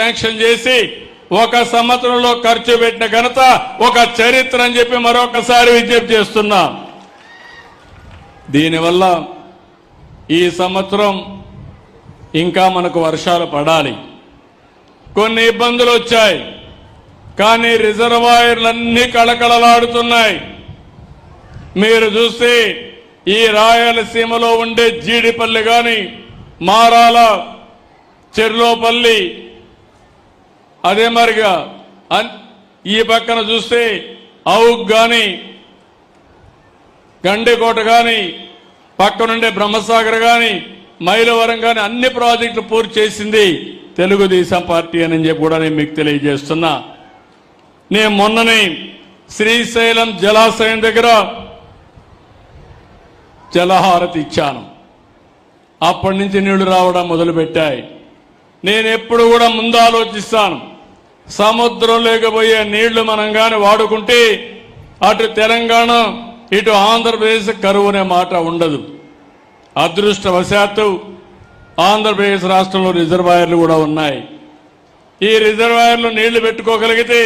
Sanction చేసి ఒక సంవత్సరంలో ఖర్చు పెట్టిన ఘనత ఒక చరిత్ర అని చెప్పి మరొకసారి విజ్ఞప్తి చేస్తున్నా. దీనివల్ల ఈ సంవత్సరం ఇంకా మనకు వర్షాలు పడాలి. కొన్ని ఇబ్బందులు వచ్చాయి, కానీ రిజర్వాయర్లన్నీ కళకళలాడుతున్నాయి. మీరు చూస్తే ఈ రాయలసీమలో ఉండే జీడిపల్లి గాని, మారాల, చెర్లోపల్లి, అదే మరిగా ఈ పక్కన చూస్తే ఔక్ గాని, గండికోట గాని, పక్కనుండే బ్రహ్మసాగర్ గాని, మైలవరం గాని అన్ని ప్రాజెక్టులు పూర్తి చేసింది తెలుగుదేశం పార్టీ అని చెప్పి కూడా నేను మీకు తెలియజేస్తున్నా. నేను మొన్ననే శ్రీశైలం జలాశయం దగ్గర జలహారతి ఇచ్చాను. అప్పటి నుంచి నీళ్లు రావడం మొదలుపెట్టాయి. నేను ఎప్పుడు కూడా ముందు ఆలోచిస్తాను, సముద్రంలోకి పోయే నీళ్లు మనం గాని వాడుకుంటే అటు తెలంగాణ ఇటు ఆంధ్రప్రదేశ్ కరువునే మాట ఉండదు. అదృష్టవశాత్తు ఆంధ్రప్రదేశ్ రాష్ట్రంలో రిజర్వాయర్లు కూడా ఉన్నాయి. ఈ రిజర్వాయర్లు నీళ్లు పెట్టుకోగలిగితే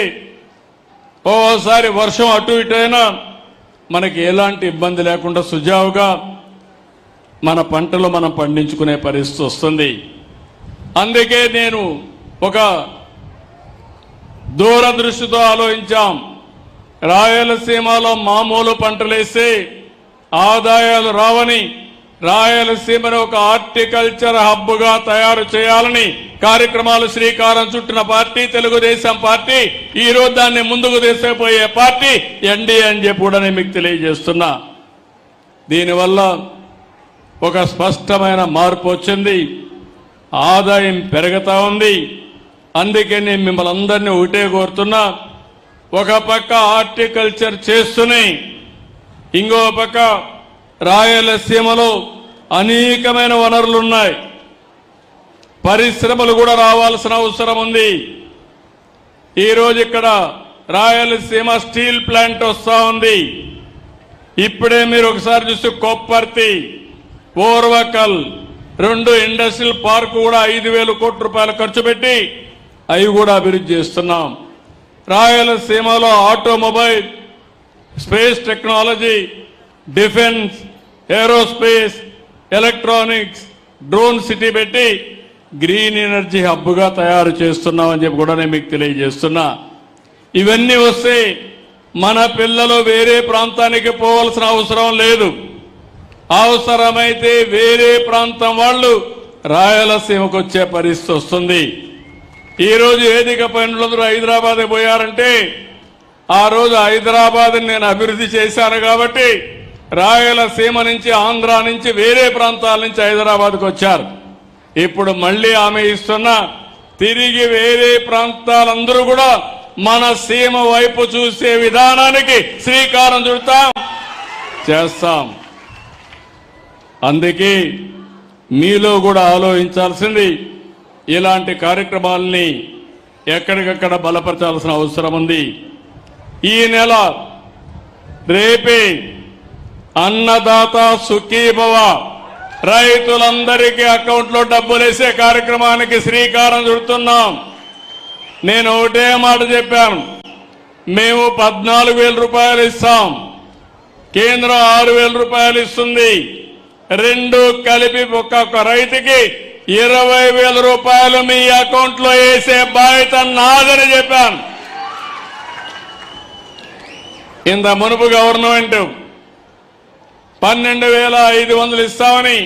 ఓసారి వర్షం అటు ఇటు అయినా మనకి ఎలాంటి ఇబ్బంది లేకుండా సుజావుగా మన పంటలు మనం పండించుకునే పరిస్థితి వస్తుంది. అందుకే నేను ఒక దూరదృష్టితో ఆలోచించాం. రాయలసీమలో మామూలు పంటలేస్తే ఆదాయాలు రావని రాయలసీమను ఒక హార్టికల్చర్ హబ్గా తయారు చేయాలని కార్యక్రమాలు శ్రీకారం చుట్టిన పార్టీ తెలుగుదేశం పార్టీ. ఈ రోజు దాన్ని ముందుకు తీసుకుపోయే పార్టీ ఎన్డీఏ అని చెప్పి కూడా నేను మీకు తెలియజేస్తున్నా. దీనివల్ల ఒక స్పష్టమైన మార్పు వచ్చింది. ఆదాయం పెరుగుతా ఉంది. అందుకే నేను మిమ్మల్ని అందరినీ ఒకటే కోరుతున్నా, ఒక పక్క హార్టికల్చర్ చేస్తూనే ఇంకో పక్క రాయలసీమలో అనేకమైన వనరులున్నాయి. పరిశ్రమలు కూడా రావాల్సిన అవసరం ఉంది. ఈరోజు ఇక్కడ రాయలసీమ స్టీల్ ప్లాంట్ వస్తా ఉంది. ఇప్పుడే మీరు ఒకసారి చూస్తే కొప్పర్తి, ఓర్వకల్ 2 ఇండస్ట్రియల్ పార్క్ కూడా 5,000 కోట్ల రూపాయలు ఖర్చు పెట్టి అవి కూడా అభివృద్ధి చేస్తున్నాం. రాయలసీమలో automobile, space technology, defence, aerospace, electronics, drone city పెట్టి గ్రీన్ ఎనర్జీ హబ్గా తయారు చేస్తున్నామని చెప్పి కూడా నేను మీకు తెలియజేస్తున్నా. ఇవన్నీ వస్తే మన పిల్లలు వేరే ప్రాంతానికి పోవాల్సిన అవసరం లేదు. అవసరమైతే వేరే ప్రాంతం వాళ్ళు రాయలసీమకు వచ్చే పరిస్థితి వస్తుంది. ఈరోజు వేదిక పైన హైదరాబాద్ పోయారంటే ఆ రోజు హైదరాబాద్ నేను అభివృద్ధి చేశాను కాబట్టి రాయలసీమ నుంచి, ఆంధ్ర నుంచి, వేరే ప్రాంతాల నుంచి హైదరాబాద్కు వచ్చారు. ఇప్పుడు మళ్లీ ఆమె ఇస్తున్నా, తిరిగి వేరే ప్రాంతాలందరూ కూడా మన సీమ వైపు చూసే విధానానికి శ్రీకారం చుడతాం, చేస్తాం. అందుకే మీలో కూడా ఆలోచించాల్సింది, ఇలాంటి కార్యక్రమాలని ఎక్కడికక్కడ బలపరచాల్సిన అవసరం ఉంది. ఈ నెల రేపే అన్నదాత సుఖీభవ, రైతులందరికీ అకౌంట్లో డబ్బులు వేసే కార్యక్రమానికి శ్రీకారం చుడుతున్నాం. నేను ఒకటే మాట చెప్పాను, మేము 14,000 రూపాయలు ఇస్తాం, కేంద్రం 6,000 రూపాయలు ఇస్తుంది. 2 కలిపి ఒక్కొక్క రైతుకి 20,000 రూపాయలు మీ అకౌంట్లో వేసే బాధ్యత నాదని చెప్పాను. ఇంత మునుపు గవర్నమెంట్ 12,500 ఇస్తామని